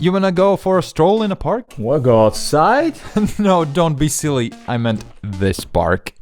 You wanna go for a stroll in a park? What, go outside? No, don't be silly. I meant this park.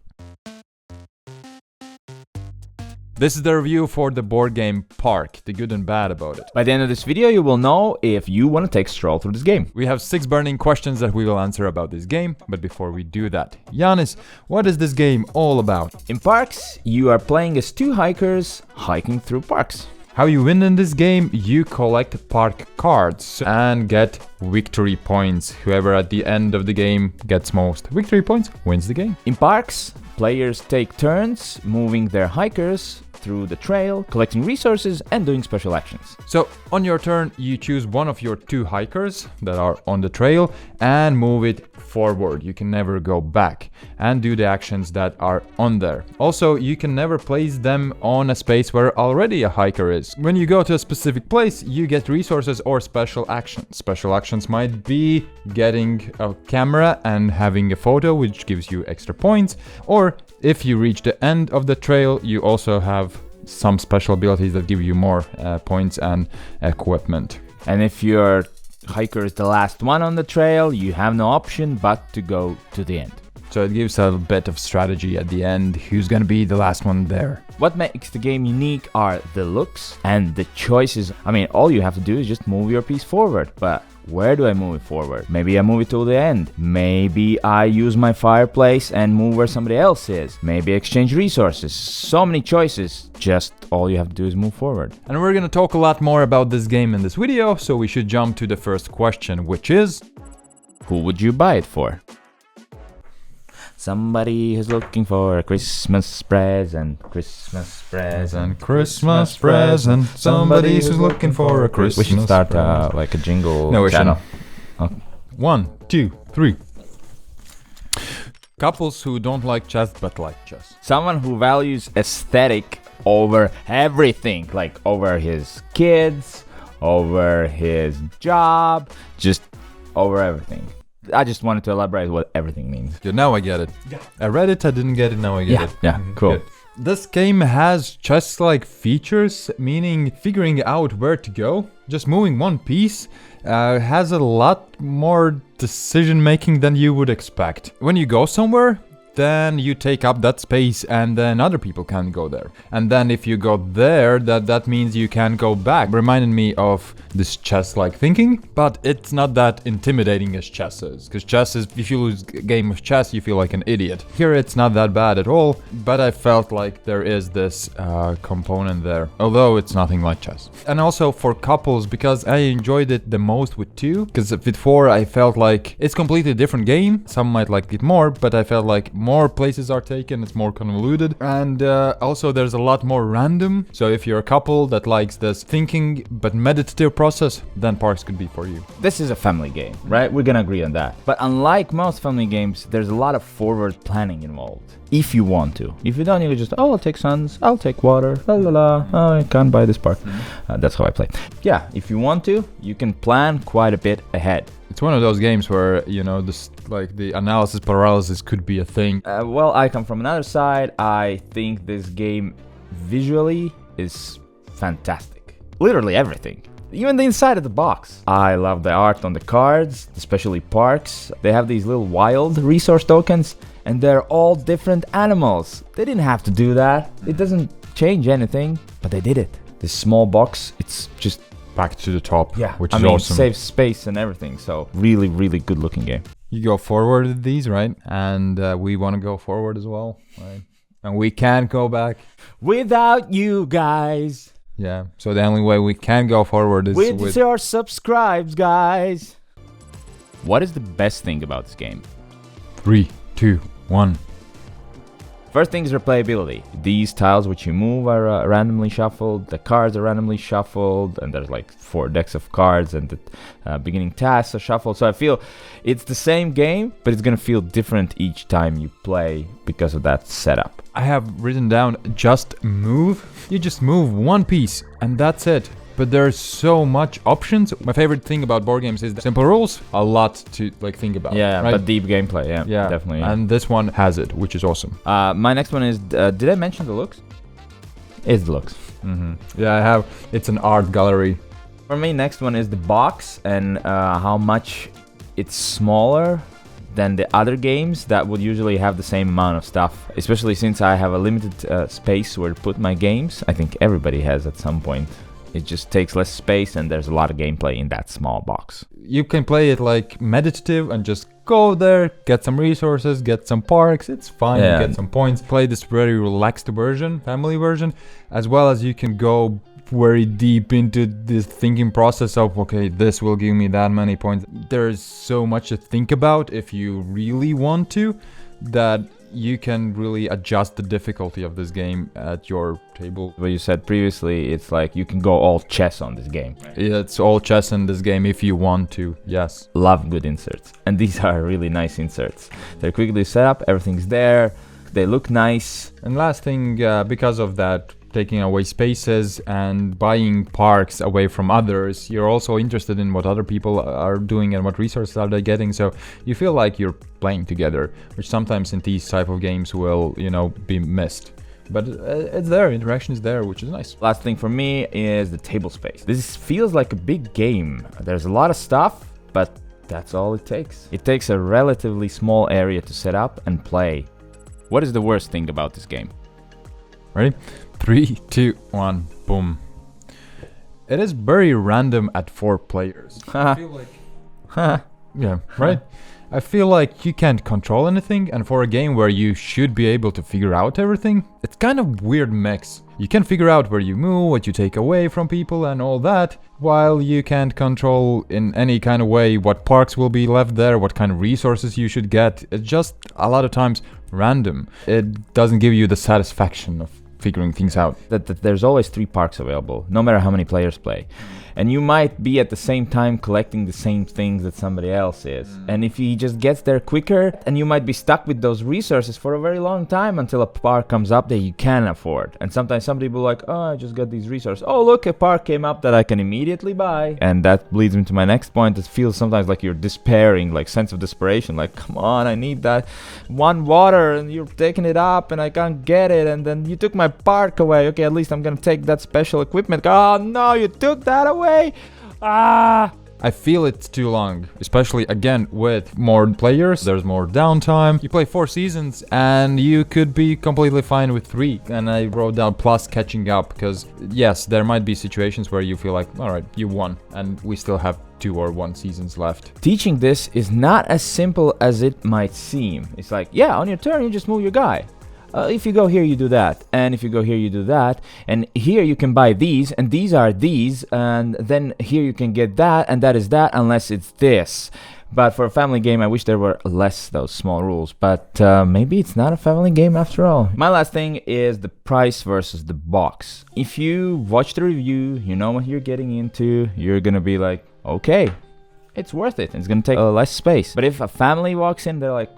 This is the review for the board game Park, the good and bad about it. By the end of this video, you will know if you want to take a stroll through this game. We have 6 burning questions that we will answer about this game, but before we do that, Jānis, what is this game all about? In Parks, you are playing as 2 hikers hiking through parks. How you win in this game? You collect park cards and get victory points. Whoever at the end of the game gets most victory points wins the game. In Parks, players take turns moving their hikers through the trail, collecting resources and doing special actions. So on your turn, you choose one of your 2 hikers that are on the trail and move it forward. You can never go back and do the actions that are on there. Also, you can never place them on a space where already a hiker is. When you go to a specific place, you get resources or special actions. Special actions might be getting a camera and having a photo, which gives you extra points, or if you reach the end of the trail, you also have some special abilities that give you more points and equipment. And if your hiker is the last one on the trail, you have no option but to go to the end. So it gives a bit of strategy at the end, who's gonna be the last one there. What makes the game unique are the looks and the choices. I mean, all you have to do is just move your piece forward, but where do I move it forward? Maybe I move it to the end. Maybe I use my fireplace and move where somebody else is. Maybe exchange resources. So many choices, just all you have to do is move forward. And we're gonna talk a lot more about this game in this video, so we should jump to the first question, which is... Who would you buy it for? Somebody who's looking for a Christmas present, Christmas present, Christmas present. Somebody who's looking for a Christmas We should start present. like a jingle No, we channel. shouldn't. 1, 2, 3. Couples who don't like chess but like chess. Someone who values aesthetic over everything, like over his kids, over his job, just over everything. I just wanted to elaborate what everything means. Yeah, now I get it. I read it, I didn't get it, now I get it. Yeah, cool. Good. This game has chess-like features, meaning figuring out where to go. Just moving one piece has a lot more decision-making than you would expect. When you go somewhere, then you take up that space and then other people can go there. And then if you go there, that means you can go back. Reminded me of this chess-like thinking, but it's not that intimidating as chess is. Because chess is, if you lose a game of chess, you feel like an idiot. Here it's not that bad at all, but I felt like there is this component there, although it's nothing like chess. And also for couples, because I enjoyed it the most with 2, because with 4 I felt like it's completely different game. Some might like it more, but I felt like more places are taken, it's more convoluted, and also there's a lot more random. So if you're a couple that likes this thinking but meditative process, then Parks could be for you. This is a family game, right? We're gonna agree on that. But unlike most family games, there's a lot of forward planning involved. If you want to. If you don't, you can just, oh, I'll take suns, I'll take water, la la la, oh, I can't buy this park. That's how I play. Yeah, if you want to, you can plan quite a bit ahead. It's one of those games where, you know, this, like the analysis paralysis could be a thing. Well, I come from another side. I think this game visually is fantastic. Literally everything. Even the inside of the box. I love the art on the cards, especially Parks. They have these little wild resource tokens, and they're all different animals. They didn't have to do that. It doesn't change anything, but they did it. This small box, it's just Back to the top, yeah, which I is mean, awesome. saves space and everything. So really, really good looking game. You go forward with these, right? And we want to go forward as well, right? And we can't go back. Without you guys. Yeah, so the only way we can go forward is with your subscribes, guys. What is the best thing about this game? 3, 2, 1. First thing is replayability. These tiles which you move are randomly shuffled, the cards are randomly shuffled, and there's like 4 decks of cards, and the beginning tasks are shuffled. So I feel it's the same game, but it's gonna feel different each time you play because of that setup. I have written down just move. You just move one piece and that's it. But there's so much options. My favorite thing about board games is the simple rules, a lot to like think about. Yeah, right? but deep gameplay, yeah, definitely. Yeah. And this one has it, which is awesome. My next one is, did I mention the looks? It's the looks. Yeah, I have. It's an art gallery. For me, next one is the box and how much it's smaller than the other games that would usually have the same amount of stuff. Especially since I have a limited space where to put my games. I think everybody has at some point. It just takes less space and there's a lot of gameplay in that small box. You can play it like meditative and just go there, get some resources, get some parks. It's fine, get some points. Play this very relaxed version, family version, as well as you can go very deep into this thinking process of, okay, this will give me that many points. There's so much to think about if you really want to, that you can really adjust the difficulty of this game at your table. What you said previously, it's like you can go all chess on this game. Yeah, it's all chess in this game if you want to, yes. Love good inserts. And these are really nice inserts. They're quickly set up, everything's there, they look nice. And last thing, because of that, taking away spaces and buying parks away from others, you're also interested in what other people are doing and what resources are they getting, so you feel like you're playing together, which sometimes in these type of games will, you know, be missed. But it's there, interaction is there, which is nice. Last thing for me is the table space. This feels like a big game. There's a lot of stuff, but that's all it takes. It takes a relatively small area to set up and play. What is the worst thing about this game? Ready? 3, 2, 1, boom. It is very random at 4 players. I feel like... yeah, right? I feel like you can't control anything, and for a game where you should be able to figure out everything, it's kind of weird mix. You can figure out where you move, what you take away from people and all that, while you can't control in any kind of way what parks will be left there, what kind of resources you should get. It's just a lot of times random. It doesn't give you the satisfaction of figuring things out. That there's always 3 parks available, no matter how many players play. And you might be at the same time collecting the same things that somebody else is. And if he just gets there quicker, and you might be stuck with those resources for a very long time until a park comes up that you can afford. And sometimes somebody will be like, oh, I just got these resources. Oh, look, a park came up that I can immediately buy. And that leads me to my next point. It feels sometimes like you're despairing, like sense of desperation. Like, come on, I need that one water and you're taking it up and I can't get it. And then you took my park away. Okay, at least I'm gonna take that special equipment. Oh no, you took that away. I feel it's too long, especially again with more players, there's more downtime. You play 4 seasons and you could be completely fine with 3. And I wrote down plus catching up, because yes, there might be situations where you feel like, alright, you won and we still have 2 or 1 seasons left. Teaching this is not as simple as it might seem. It's like, yeah, on your turn you just move your guy. If you go here, you do that, and if you go here, you do that, and here you can buy these, and these are these, and then here you can get that, and that is that, unless it's this. But for a family game, I wish there were less those small rules, but maybe it's not a family game after all. My last thing is the price versus the box. If you watch the review, you know what you're getting into, you're gonna be like, okay, it's worth it, it's gonna take less space. But if a family walks in, they're like,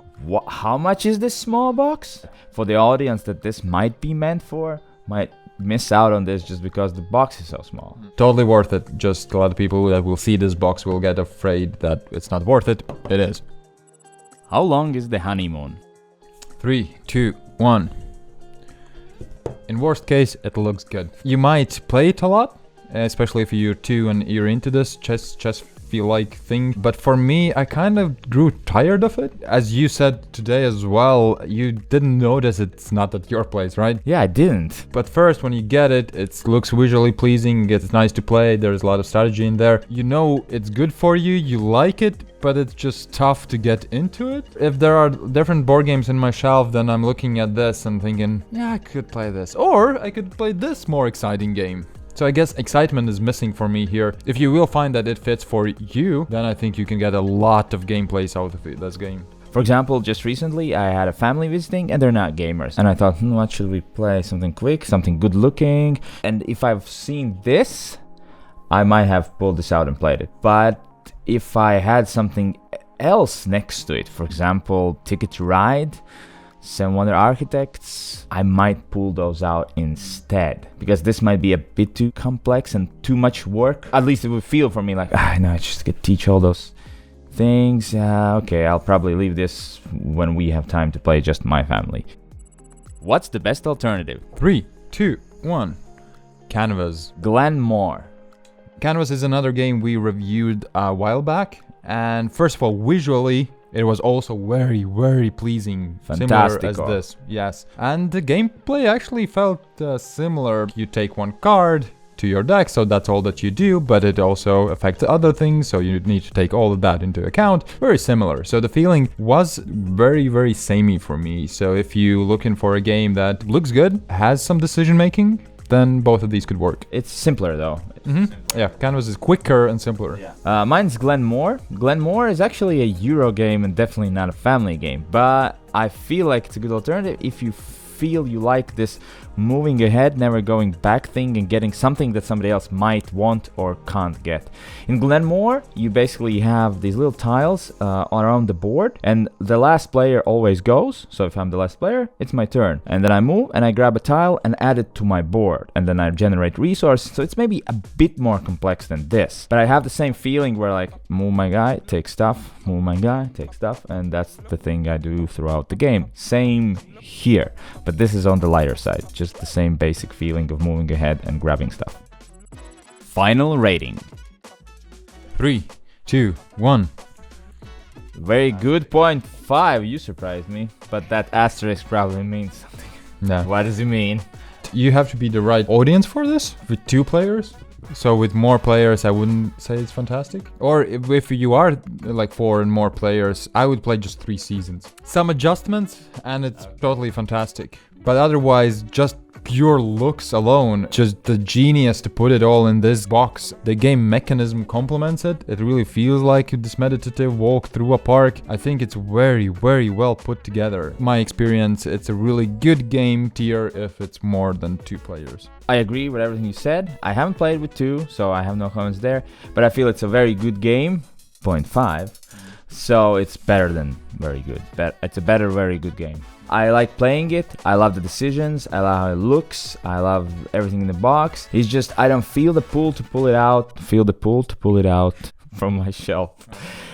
how much is this small box? For the audience that this might be meant for, might miss out on this just because the box is so small. Totally worth it. Just a lot of people that will see this box will get afraid that it's not worth it. It is. How long is the honeymoon? 3, 2, 1. In worst case, it looks good. You might play it a lot, especially if you're 2 and you're into this chess like thing, but for me, I kind of grew tired of it. As you said today as well, you didn't notice it's not at your place, right? Yeah, I didn't. But first, when you get it, it looks visually pleasing, it's nice to play, there's a lot of strategy in there. You know it's good for you, you like it, but it's just tough to get into it. If there are different board games in my shelf, then I'm looking at this and thinking, yeah, I could play this. Or I could play this more exciting game. So I guess excitement is missing for me here. If you will find that it fits for you, then I think you can get a lot of gameplays out of this game. For example, just recently I had a family visiting and they're not gamers. And I thought, what should we play? Something quick, something good looking. And if I've seen this, I might have pulled this out and played it. But if I had something else next to it, for example, Ticket to Ride, 7 Wonder Architects, I might pull those out instead, because this might be a bit too complex and too much work. At least it would feel for me like, no, I just get to teach all those things. Okay, I'll probably leave this when we have time to play just my family. What's the best alternative? 3, 2, 1. Canvas. Glenmore. Canvas is another game we reviewed a while back, and first of all, visually, it was also very, very pleasing. Fantastic. Similar as this, yes. And the gameplay actually felt similar. You take one card to your deck, so that's all that you do, but it also affects other things, so you need to take all of that into account. Very similar. So the feeling was very, very samey for me. So if you're looking for a game that looks good, has some decision making, then both of these could work. It's simpler though. Yeah, Canvas is quicker and simpler. Mine's Glenmore. Glenmore is actually a Euro game and definitely not a family game, but I feel like it's a good alternative if you feel you like this moving ahead, never going back thing and getting something that somebody else might want or can't get. In Glenmore, you basically have these little tiles around the board, and the last player always goes. So if I'm the last player, it's my turn. And then I move and I grab a tile and add it to my board. And then I generate resources. So it's maybe a bit more complex than this. But I have the same feeling where like, move my guy, take stuff, move my guy, take stuff. And that's the thing I do throughout the game. Same here. But this is on the lighter side. Just the same basic feeling of moving ahead and grabbing stuff. Final rating. 3, 2, 1. Very good, 0.5. You surprised me, but that asterisk probably means something. No. What does it mean? You have to be the right audience for this, with 2 players. So with more players, I wouldn't say it's fantastic. Or if you are like 4 and more players, I would play just 3 seasons. Some adjustments, and it's totally fantastic. But otherwise, just pure looks alone, just the genius to put it all in this box. The game mechanism complements it. It really feels like this meditative walk through a park. I think it's very, very well put together. My experience, it's a really good game tier if it's more than 2 players. I agree with everything you said. I haven't played with 2, so I have no comments there. But I feel it's a very good game, 0.5. So it's better than very good. It's a better, very good game. I like playing it. I love the decisions. I love how it looks. I love everything in the box. It's just I don't feel the pull to pull it out. Feel the pull to pull it out from my shelf.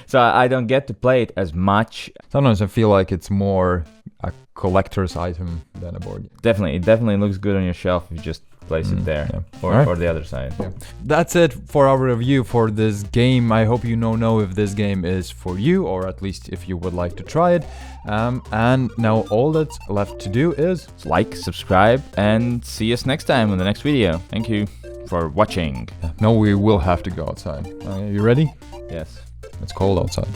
So I don't get to play it as much. Sometimes I feel like it's more a collector's item than a board game. Definitely, it definitely looks good on your shelf if you just place it there, or the other side. Yeah. That's it for our review for this game. I hope you know if this game is for you, or at least if you would like to try it. And now all that's left to do is like, subscribe, and see us next time on the next video. Thank you for watching. No, we will have to go outside. You ready? Yes. It's cold outside.